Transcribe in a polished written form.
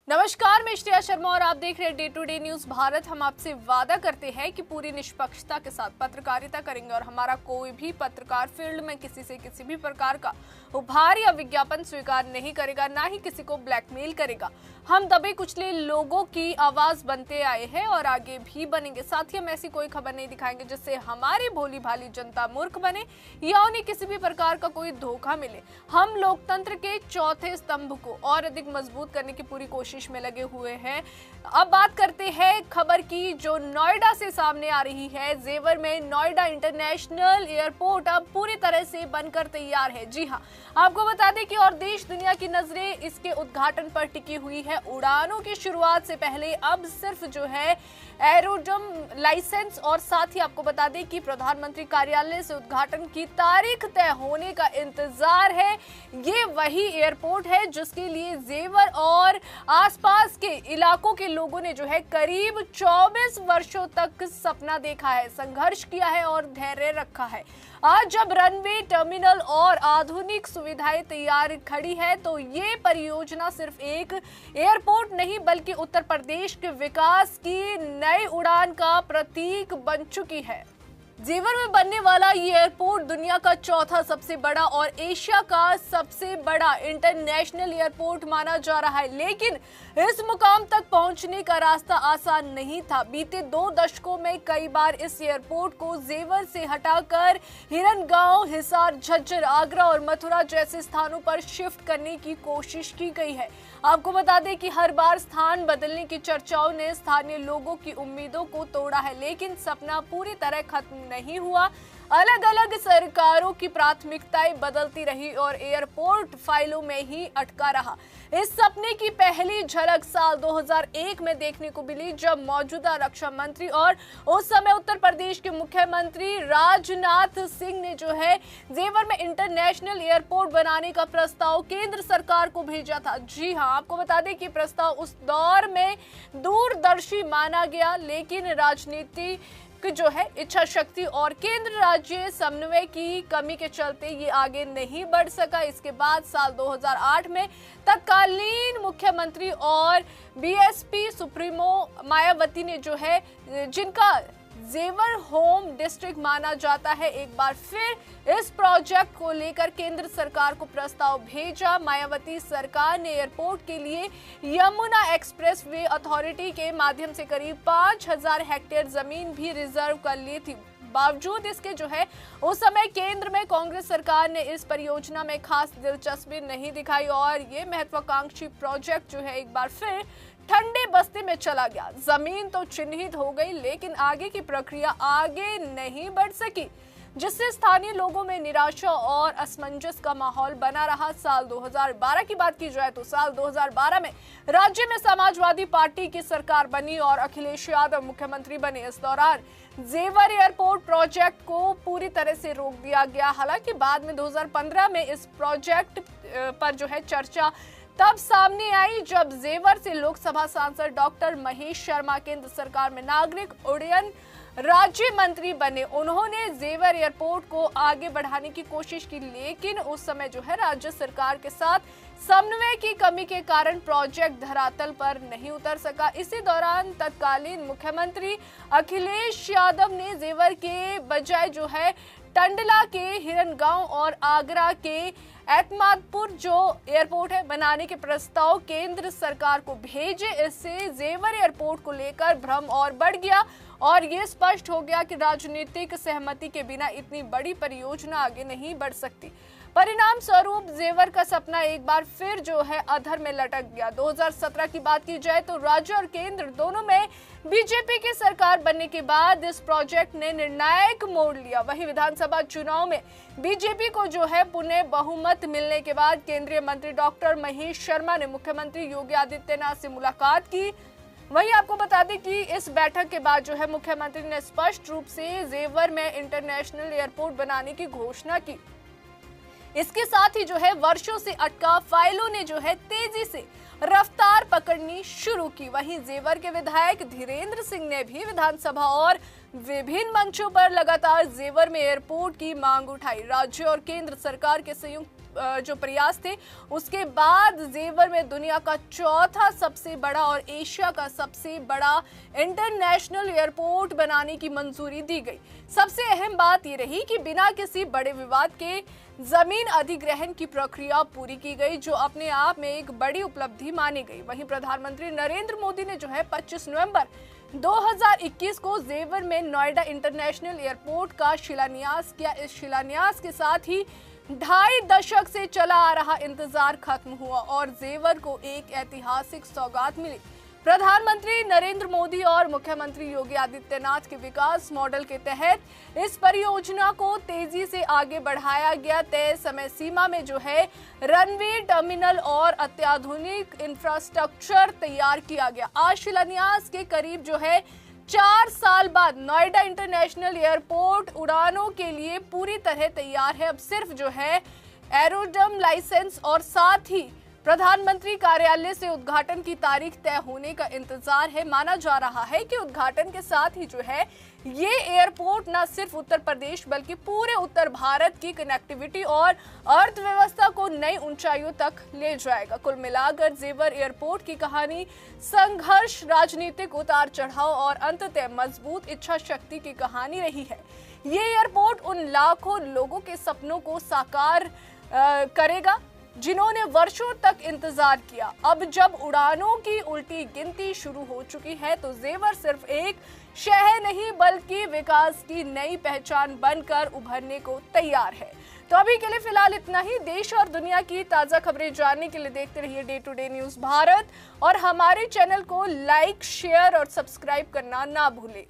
नमस्कार, मैं श्रेया शर्मा और आप देख रहे हैं day to day news Bharat. हम आपसे वादा करते हैं कि पूरी निष्पक्षता के साथ पत्रकारिता करेंगे और हमारा कोई भी पत्रकार फील्ड में किसी से किसी भी प्रकार का उपहार या विज्ञापन स्वीकार नहीं करेगा, ना ही किसी को ब्लैकमेल करेगा। हम दबे कुचले लोगों की आवाज बनते आए हैं और आगे भी बनेंगे। साथ ही हम ऐसी कोई खबर नहीं दिखाएंगे जिससे हमारी भोली भाली जनता मूर्ख बने या उन्हें किसी भी प्रकार का कोई धोखा मिले। हम लोकतंत्र के चौथे स्तंभ को और अधिक मजबूत करने की पूरी कोशिश में लगे हुए हैं। अब बात करते हैं खबर की जो नोएडा से सामने आ रही है। जेवर में नोएडा इंटरनेशनल एयरपोर्ट अब पूरी तरह से बनकर तैयार है। जी हां, आपको बता दें कि और देश दुनिया की नजरें इसके उद्घाटन पर टिकी हुई है। उड़ानों की शुरुआत से पहले अब सिर्फ जो है एरोड्रम लाइसेंस और साथ ही आपको बता दें कि प्रधानमंत्री कार्यालय से उद्घाटन की तारीख तय होने का इंतजार है। ये वही एयरपोर्ट है जिसके लिए जेवर और आसपास के इलाकों के लोगों ने जो है करीब 24 वर्षों तक सपना देखा है, संघर्ष किया है और धैर्य रखा है। आज जब रनवे, टर्मिनल और आधुनिक सुविधाएं तैयार खड़ी है तो ये परियोजना सिर्फ एक एयरपोर्ट नहीं बल्कि उत्तर प्रदेश के विकास की नई उड़ान का प्रतीक बन चुकी है। जेवर में बनने वाला ये एयरपोर्ट दुनिया का चौथा सबसे बड़ा और एशिया का सबसे बड़ा इंटरनेशनल एयरपोर्ट माना जा रहा है। लेकिन इस मुकाम तक पहुंचने का रास्ता आसान नहीं था। बीते 2 दशकों में कई बार इस एयरपोर्ट को जेवर से हटाकर हिरनगांव, हिसार, झज्जर, आगरा और मथुरा जैसे स्थानों पर शिफ्ट करने की कोशिश की गई है। आपको बता दें कि हर बार स्थान बदलने की चर्चाओं ने स्थानीय लोगों की उम्मीदों को तोड़ा है, लेकिन सपना पूरी तरह खत्म नहीं हुआ। अलग अलग सरकारों की प्राथमिकताएं बदलती रही और एयरपोर्ट फाइलों में ही अटका रहा। इस सपने की पहली झलक साल 2001 में देखने को मिली जब मौजूदा रक्षा मंत्री और उस समय उत्तर प्रदेश के मुख्यमंत्री राजनाथ सिंह ने जो है जेवर में इंटरनेशनल एयरपोर्ट बनाने का प्रस्ताव केंद्र सरकार को भेजा था। जी हां, आपको बता दें कि प्रस्ताव उस दौर में दूरदर्शी माना गया, लेकिन राजनीति जो है इच्छा शक्ति और केंद्र राज्य समन्वय की कमी के चलते ये आगे नहीं बढ़ सका। इसके बाद साल 2008 में तत्कालीन मुख्यमंत्री और बीएसपी सुप्रीमो मायावती ने जो है जिनका जेवर होम डिस्ट्रिक्ट माना जाता है, एक बार फिर इस प्रोजेक्ट को लेकर केंद्र सरकार को प्रस्ताव भेजा। मायावती सरकार ने एयरपोर्ट के लिए यमुना एक्सप्रेस वे अथॉरिटी के माध्यम से करीब 5000 हेक्टेयर जमीन भी रिजर्व कर ली थी। बावजूद इसके जो है उस समय केंद्र में कांग्रेस सरकार ने इस परियोजना में खास दिलचस्पी नहीं दिखाई और ये महत्वाकांक्षी प्रोजेक्ट जो है एक बार फिर ठंडे बस्ते में चला गया। जमीन तो चिन्हित हो गई, लेकिन आगे की प्रक्रिया आगे नहीं बढ़ सकी, जिससे स्थानीय लोगों में निराशा और असमंजस का माहौल बना रहा। साल 2012 की बात की जाए तो साल 2012 में राज्य में समाजवादी पार्टी की सरकार बनी और अखिलेश यादव मुख्यमंत्री बने। इस दौरान जेवर एयरपोर्ट प्रोजेक्ट को पूरी तरह से रोक दिया गया। हालांकि बाद में 2015 में इस प्रोजेक्ट पर जो है चर्चा तब सामने आई जब जेवर से लोकसभा सांसद डॉक्टर महेश शर्मा केंद्र सरकार में नागरिक उड्डयन राज्य मंत्री बने। उन्होंने जेवर एयरपोर्ट को आगे बढ़ाने की कोशिश की, लेकिन उस समय जो है राज्य सरकार के साथ समन्वय की कमी के कारण प्रोजेक्ट धरातल पर नहीं उतर सका। इसी दौरान तत्कालीन मुख्यमंत्री अखिलेश यादव ने जेवर के बजाय जो है टंडला के हिरनगांव और आगरा के एतमादपुर जो एयरपोर्ट है बनाने के प्रस्ताव केंद्र सरकार को भेजे। इससे जेवर एयरपोर्ट को लेकर भ्रम और बढ़ गया और ये स्पष्ट हो गया कि राजनीतिक सहमति के बिना इतनी बड़ी परियोजना आगे नहीं बढ़ सकती। परिणाम स्वरूप जेवर का सपना एक बार फिर जो है अधर में लटक गया। 2017 की बात की जाए तो राज्य और केंद्र दोनों में बीजेपी की सरकार बनने के बाद इस प्रोजेक्ट ने निर्णायक मोड़ लिया। वहीं विधानसभा चुनाव में बीजेपी को जो है पुनः बहुमत मिलने के बाद केंद्रीय मंत्री डॉक्टर महेश शर्मा ने मुख्यमंत्री योगी आदित्यनाथ से मुलाकात की। वहीं आपको बता दें कि इस बैठक के बाद जो है मुख्यमंत्री ने स्पष्ट रूप से जेवर में इंटरनेशनल एयरपोर्ट बनाने की घोषणा की। इसके साथ ही जो है वर्षों से अटका फाइलों ने जो है तेजी से रफ्तार पकड़नी शुरू की। वहीं जेवर के विधायक धीरेन्द्र सिंह ने भी विधानसभा और विभिन्न मंचों पर लगातार जेवर में एयरपोर्ट की मांग उठाई। राज्य और केंद्र सरकार के संयुक्त जो प्रयास थे, उसके बाद जेवर में दुनिया का चौथा सबसे बड़ा और एशिया का सबसे बड़ा इंटरनेशनल एयरपोर्ट बनाने की मंजूरी दी गई। सबसे अहम बात ये रही कि बिना किसी बड़े विवाद के जमीन अधिग्रहण की प्रक्रिया पूरी की गई, जो अपने आप में एक बड़ी उपलब्धि मानी गई। वहीं प्रधानमंत्री नरेंद्र मोदी ने जो है 25 नवंबर 2021 को जेवर में नोएडा इंटरनेशनल एयरपोर्ट का शिलान्यास किया। इस शिलान्यास के साथ ही 2.5 दशक से चला आ रहा इंतजार खत्म हुआ और जेवर को एक ऐतिहासिक सौगात मिली। प्रधानमंत्री नरेंद्र मोदी और मुख्यमंत्री योगी आदित्यनाथ के विकास मॉडल के तहत इस परियोजना को तेजी से आगे बढ़ाया गया। तय समय सीमा में जो है रनवे, टर्मिनल और अत्याधुनिक इंफ्रास्ट्रक्चर तैयार किया गया। आज शिलान्यास के करीब जो है 4 साल बाद नोएडा इंटरनेशनल एयरपोर्ट उड़ानों के लिए पूरी तरह तैयार है। अब सिर्फ जो है एरोड्रम लाइसेंस और साथ ही प्रधानमंत्री कार्यालय से उद्घाटन की तारीख तय होने का इंतजार है। माना जा रहा है कि उद्घाटन के साथ ही जो है ये एयरपोर्ट न सिर्फ उत्तर प्रदेश बल्कि पूरे उत्तर भारत की कनेक्टिविटी और अर्थव्यवस्था को नई ऊंचाइयों तक ले जाएगा। कुल मिलाकर जेवर एयरपोर्ट की कहानी संघर्ष, राजनीतिक उतार चढ़ाव और अंततः मजबूत इच्छा शक्ति की कहानी रही है। ये एयरपोर्ट उन लाखों लोगों के सपनों को साकार करेगा जिन्होंने वर्षों तक इंतजार किया। अब जब उड़ानों की उल्टी गिनती शुरू हो चुकी है तो जेवर सिर्फ एक शहर नहीं बल्कि विकास की नई पहचान बनकर उभरने को तैयार है। तो अभी के लिए फिलहाल इतना ही। देश और दुनिया की ताजा खबरें जानने के लिए देखते रहिए day to day news Bharat और हमारे चैनल को लाइक, शेयर और सब्सक्राइब करना ना भूलें।